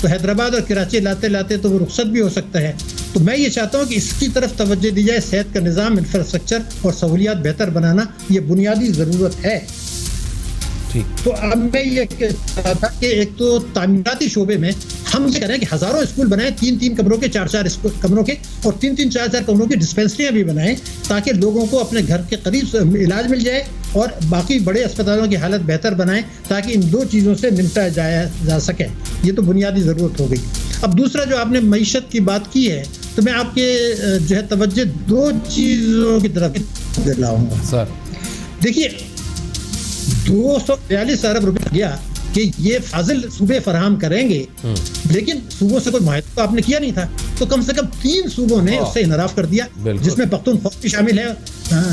تو حیدرآباد اور کراچی لاتے لاتے تو وہ رخصت بھی ہو سکتا ہے. تو میں یہ چاہتا ہوں کہ اس کی طرف توجہ دی جائے. صحت کا نظام، انفراسٹرکچر اور سہولیات بہتر بنانا یہ بنیادی ضرورت ہے. تو اب میں یہ کہتا تھا کہ ایک تو تعمیراتی شعبے میں ہم یہ کریں کہ ہزاروں اسکول بنائیں، 3 کمروں کے، 4 کمروں کے، اور 3 4 کمروں کی ڈسپینسریاں بھی بنائیں تاکہ لوگوں کو اپنے گھر کے قریب علاج مل جائے، اور باقی بڑے اسپتالوں کی حالت بہتر بنائیں تاکہ ان 2 چیزوں سے نمٹا جا سکے. یہ تو بنیادی ضرورت ہو گئی. اب دوسرا جو آپ نے معیشت کی بات کی ہے تو میں آپ کے جو ہے توجہ 2 چیزوں کی طرف دلاؤں گا. سر دیکھیے 242 ارب روپے گیا کہ یہ فاضل صوبے فراہم کریں گے، لیکن صوبوں سے کوئی معاہدہ تو آپ نے کیا نہیں تھا. تو کم سے کم 3 صوبوں نے اس سے انحراف کر دیا، جس میں پختونخوا بھی شامل ہے،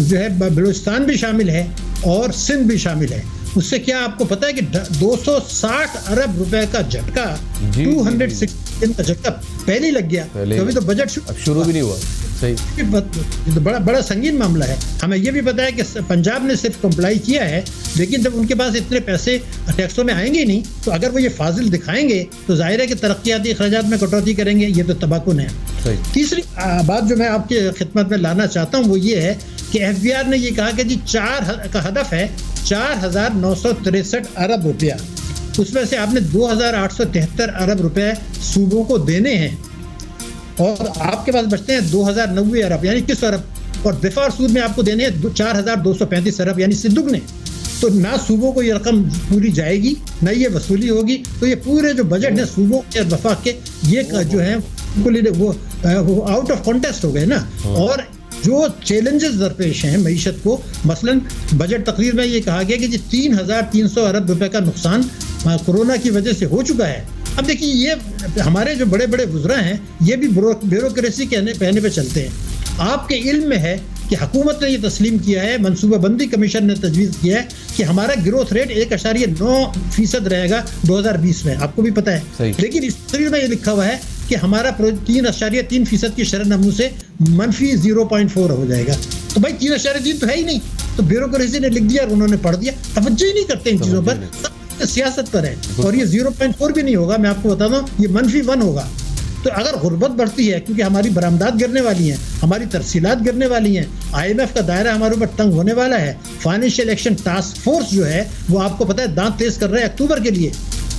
جو ہے بلوچستان بھی شامل ہے اور سندھ بھی شامل ہے. اس سے کیا آپ کو پتا ہے کہ 260 ارب روپے کا جھٹکا، 260 کا جھٹکا پہلے لگ گیا. ابھی تو بجٹ شروع بھی نہیں ہوا. صحیح، بڑا سنگین معاملہ ہے. ہمیں یہ بھی پتا ہے کہ پنجاب نے صرف کمپلائی کیا ہے، لیکن جب ان کے پاس اتنے پیسے ٹیکسوں میں آئیں گے نہیں تو اگر وہ یہ فاضل دکھائیں گے تو ظاہر ہے کہ ترقیاتی اخراجات میں کٹوتی کریں گے. یہ تو تباکن ہے. تیسری بات جو میں آپ کی خدمت میں لانا چاہتا ہوں وہ یہ ہے کہ ایف بی آر نے یہ کہا کہ جی 4 کا ہدف ہے 4963 ارب روپیہ. اس میں سے آپ نے 2873 ارب روپے صوبوں کو دینے ہیں اور آپ کے پاس بچتے ہیں 2090 ارب یعنی 21 ارب، اور دفاع اور سود میں آپ کو دینے ہیں 4235 ارب یعنی دگنے. تو نہ صوبوں کو یہ رقم پوری جائے گی نہ یہ وصولی ہوگی. تو یہ پورے جو بجٹ ہے صوبوں کے وفاق کے یہ جو ہے وہ آؤٹ آف کانٹیسٹ ہو گئے نا. اور جو چیلنجز درپیش ہیں معیشت کو، مثلا بجٹ تقریر میں یہ کہا گیا کہ جی 3300 ارب روپے کا نقصان کورونا کی وجہ سے ہو چکا ہے. اب دیکھیے یہ ہمارے جو بڑے بڑے وزراء ہیں یہ بھی بیوروکریسی کے پہنے پہ چلتے ہیں. آپ کے علم میں ہے کہ حکومت نے یہ تسلیم کیا ہے، منصوبہ بندی کمیشن نے تجویز کیا ہے کہ ہمارا گروتھ ریٹ 1.9% رہے گا 2020 میں. آپ کو بھی پتا ہے. لیکن اس تقریر میں یہ لکھا ہوا ہے کہ ہمارا 3.3% کی شرح نمو سے -0.4 ہو جائے گا. تو بھائی 3.3 تو ہے ہی نہیں. تو بیوروکریسی نے لکھ دیا اور انہوں نے پڑھ دیا. توجہ ہی نہیں کرتے ان چیزوں پر، سیاست پر ہے. اور یہ 0.4 بھی نہیں ہوگا، میں آپ کو بتا دوں یہ -1 ہوگا. تو اگر غربت بڑھتی ہے کیونکہ ہماری برآمدات گرنے والی ہیں، ہماری ترسیلات گرنے والی ہیں، IMF کا دائرہ ہمارے اوپر تنگ ہونے والا ہے، فائنینشیل ایکشن ٹاسک فورس جو ہے وہ آپ کو پتا ہے دانت تیز کر رہے ہیں اکتوبر کے لیے.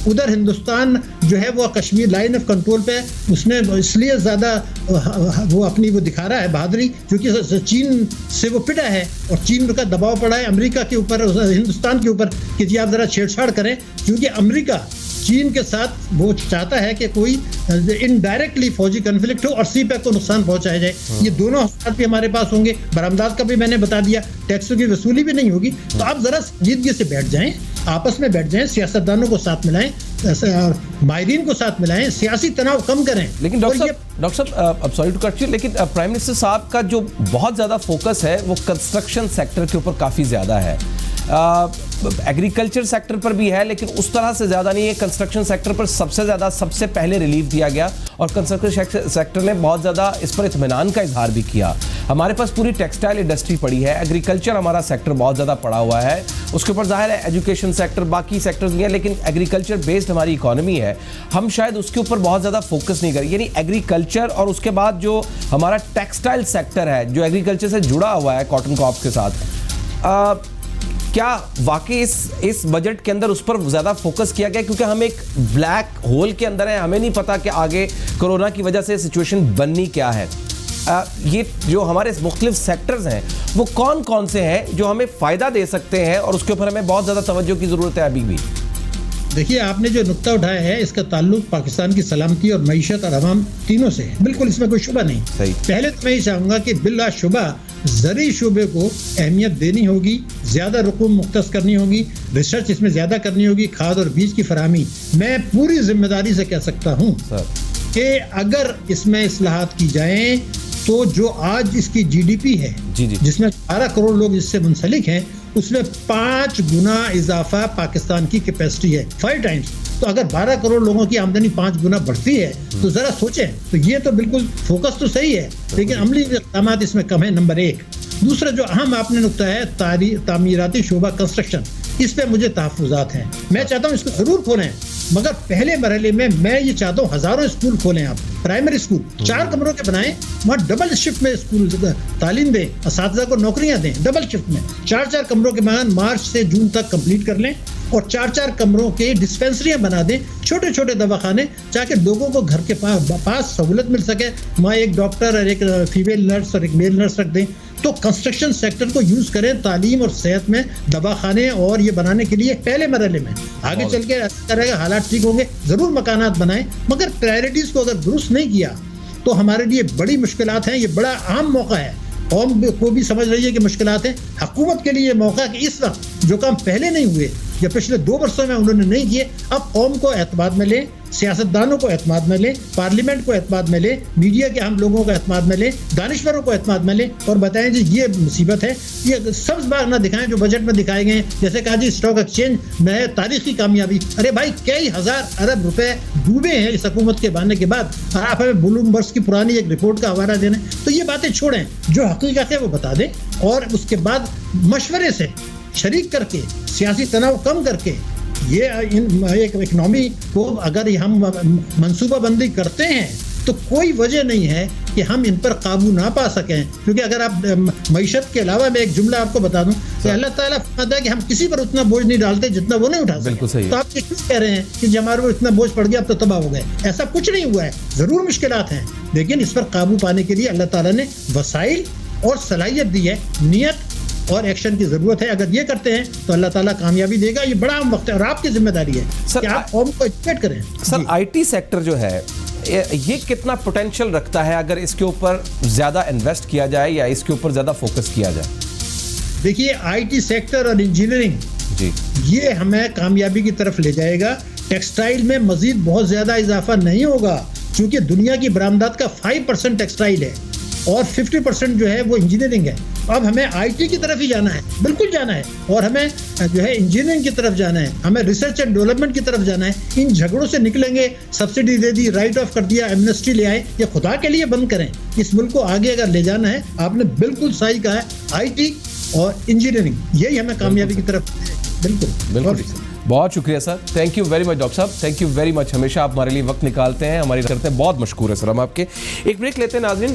ادھر ہندوستان جو ہے وہ کشمیر لائن آف کنٹرول پہ اس نے اس لیے زیادہ وہ اپنی وہ دکھا رہا ہے بہادری کیونکہ چین سے وہ پٹا ہے اور چین کا دباؤ پڑا ہے امریکہ کے اوپر، ہندوستان کے اوپر کہ جی آپ ذرا چھیڑ چھاڑ کریں، کیونکہ امریکہ چین کے ساتھ وہ چاہتا ہے کہ کوئی انڈائریکٹلی فوجی کنفلکٹ ہو اور سی پیک کو نقصان پہنچایا جائے. یہ دونوں حالات بھی ہمارے پاس ہوں گے. برآمدات کا بھی میں نے بتا دیا، ٹیکسوں کی وصولی بھی نہیں ہوگی. تو آپ ذرا سنجیدگی سے بیٹھ جائیں، آپس میں بیٹھ جائیں، سیاستدانوں کو ساتھ ملائیں، ماہرین کو ساتھ ملائیں، سیاسی تناؤ کم کریں. لیکن ڈاکٹر صاحب اب سوری ٹو کٹ یو، لیکن پرائم منسٹر صاحب کا جو بہت زیادہ فوکس ہے وہ کنسٹرکشن سیکٹر کے اوپر کافی زیادہ ہے. ایگریکلچر سیکٹر پر بھی ہے لیکن اس طرح سے زیادہ نہیں ہے. کنسٹرکشن سیکٹر پر سب سے زیادہ سب سے پہلے ریلیف دیا گیا اور کنسٹرکشن سیکٹر نے بہت زیادہ اس پر اطمینان کا اظہار بھی کیا. ہمارے پاس پوری ٹیکسٹائل انڈسٹری پڑی ہے، ایگریکلچر ہمارا سیکٹر بہت زیادہ پڑا ہوا ہے، اس کے اوپر ظاہر ہے ایجوکیشن سیکٹر باقی سیکٹرز بھی ہیں، لیکن ایگریکلچر بیسڈ ہماری اکانومی ہے، ہم شاید اس کے اوپر بہت زیادہ فوکس نہیں کریں. یعنی ایگریکلچر اور اس کے بعد جو ہمارا ٹیکسٹائل سیکٹر ہے جو ایگریکلچر سے جڑا ہوا ہے کاٹن کراپ کے ساتھ، کیا واقعی اس بجٹ کے اندر اس پر زیادہ فوکس کیا گیا؟ کیونکہ ہم ایک بلیک ہول کے اندر ہیں، ہمیں نہیں پتا کہ آگے کرونا کی وجہ سے سچویشن بننی کیا ہے. یہ جو ہمارے مختلف سیکٹرز ہیں وہ کون کون سے ہیں جو ہمیں فائدہ دے سکتے ہیں اور اس کے اوپر ہمیں بہت زیادہ توجہ کی ضرورت ہے ابھی بھی؟ دیکھیے آپ نے جو نقطہ اٹھایا ہے اس کا تعلق پاکستان کی سلامتی اور معیشت اور عوام تینوں سے ہے، بالکل اس میں کوئی شبہ نہیں. پہلے تو میں یہ چاہوں گا کہ بلا شبہ زرعی شعبے کو اہمیت دینی ہوگی، زیادہ رقوم مختص کرنی ہوگی، ریسرچ اس میں زیادہ کرنی ہوگی، کھاد اور بیج کی فراہمی. میں پوری ذمہ داری سے کہہ سکتا ہوں کہ اگر اس میں اصلاحات کی جائیں تو جو آج اس کی GDP ہے جس میں 12 کروڑ لوگ اس سے منسلک ہیں، اس میں 5 گنا اضافہ پاکستان کی کیپیسٹی ہے، 5 ٹائمز. تو اگر 12 کروڑ لوگوں کی آمدنی 5 گنا بڑھتی ہے تو ذرا سوچیں. تو یہ تو بالکل فوکس تو صحیح ہے لیکن عملی اقدامات اس میں کم ہیں، نمبر 1. دوسرا جو اہم آپ نے نقطہ ہے تعمیراتی شعبہ کنسٹرکشن، اس پہ مجھے تحفظات ہیں. میں چاہتا ہوں اس کو ضرور کھولیں مگر پہلے مرحلے میں یہ چاہتا ہوں ہزاروں اسکول کھولیں آپ, پرائمری اسکول 4 کمروں کے بنائیں, وہاں ڈبل شفٹ میں اسکول تعلیم دیں, اساتذہ کو نوکریاں دیں ڈبل شفٹ میں, 4 کمروں کے بعد مارچ سے جون تک کمپلیٹ کر لیں, اور 4 کمروں کے ڈسپینسریاں بنا دیں, چھوٹے چھوٹے دواخانے, تاکہ لوگوں کو گھر کے پاس سہولت مل سکے. وہاں ایک ڈاکٹر اور ایک فیمیل نرس اور ایک میل نرس رکھ دیں. تو کنسٹرکشن سیکٹر کو یوز کریں تعلیم اور صحت میں, دواخانے اور یہ بنانے کے لیے پہلے مرحلے میں. آگے چل کے ایسا طرح کے حالات ٹھیک ہوں گے, ضرور مکانات بنائیں, مگر پرائرٹیز کو اگر درست نہیں کیا تو ہمارے لیے بڑی مشکلات ہیں. یہ بڑا اہم موقع ہے, قوم کو بھی سمجھ رہی ہے کہ مشکلات ہیں. حکومت کے لیے یہ موقع ہے کہ اس وقت جو کام پہلے نہیں ہوئے یا پچھلے 2 برسوں میں انہوں نے نہیں کیے, اب قوم کو اعتماد میں لیں, سیاستدانوں کو اعتماد میں لیں, پارلیمنٹ کو اعتماد میں لیں, میڈیا کے ہم لوگوں کو اعتماد میں لیں, دانشوروں کو اعتماد میں لیں, اور بتائیں جی یہ مصیبت ہے. یہ سبز باغ نہ دکھائیں جو بجٹ میں دکھائے گئے ہیں. جیسے کہا جی اسٹاک ایکسچینج میں تاریخی کامیابی, ارے بھائی کئی ہزار ارب روپے ڈوبے ہیں اس حکومت کے بننے کے بعد, اور آپ ہمیں بلومبرگ کی پرانی ایک رپورٹ کا حوالہ دیں. تو یہ باتیں چھوڑیں, جو حقیقت ہے وہ بتا دیں, اور اس کے بعد مشورے سے شریک کر کے, سیاسی تناؤ کم کر کے, یہ ایک اکنامی کو اگر ہم منصوبہ بندی کرتے ہیں تو کوئی وجہ نہیں ہے کہ ہم ان پر قابو نہ پا سکیں. کیونکہ اگر آپ معیشت کے علاوہ میں ایک جملہ آپ کو بتا دوں کہ اللہ تعالیٰ فرماتا ہے کہ ہم کسی پر اتنا بوجھ نہیں ڈالتے جتنا وہ نہیں اٹھا سکتے. تو آپ یہ کیوں کہہ رہے ہیں کہ جب ہمارے اتنا بوجھ پڑ گیا اب تو تباہ ہو گئے؟ ایسا کچھ نہیں ہوا ہے. ضرور مشکلات ہیں, لیکن اس پر قابو پانے کے لیے اللہ تعالیٰ نے وسائل اور صلاحیت دی ہے. نیت اور ایکشن کی ضرورت ہے. اگر یہ کرتے ہیں تو اللہ تعالیٰ کامیابی دے گا. یہ بڑا اہم وقت ہے اور آپ کی ذمہ داری ہے کہ آپ قوم کو ایجوکیٹ کریں. سر آئی ٹی سیکٹر جو ہے یہ کتنا پوٹینشیل رکھتا ہے اگر اس کے اوپر زیادہ انویسٹ کیا جائے یا اس کے اوپر زیادہ فوکس کیا جائے؟ دیکھیے آئی ٹی سیکٹر اور انجینئرنگ یہ ہمیں کامیابی کی طرف لے جائے گا. ٹیکسٹائل میں مزید بہت زیادہ اضافہ نہیں ہوگا, کیونکہ دنیا کی برآمدات کا 5% ٹیکسٹائل ہے اور 50% جو ہے وہ انجینئرنگ ہے. اب ہمیں آئی ٹی کی طرف ہی جانا ہے, بالکل جانا ہے, اور ہمیں جو ہے انجینئرنگ کی طرف جانا ہے, ہمیں ریسرچ اینڈ ڈیولپمنٹ کی طرف جانا ہے. ان جھگڑوں سے نکلیں گے, subsidy they the, right of کر دیا, ایمنسٹی لے آئے, یہ خدا کے لیے بند کریں. اس ملک کو آگے اگر لے جانا ہے, آپ نے بالکل صحیح کہا ہے, آئی ٹی اور انجینئرنگ یہی ہمیں کامیابی کی طرف. بالکل. بہت شکریہ sir, thank you very much doctor صاحب, تھینک یو ویری مچ. ہمیشہ آپ ہمارے لیے وقت نکالتے ہیں, ہماری کرتے ہیں, بہت مشکور ہے سر ہم آپ کے. ایک بریک لیتے ہیں ناظرین.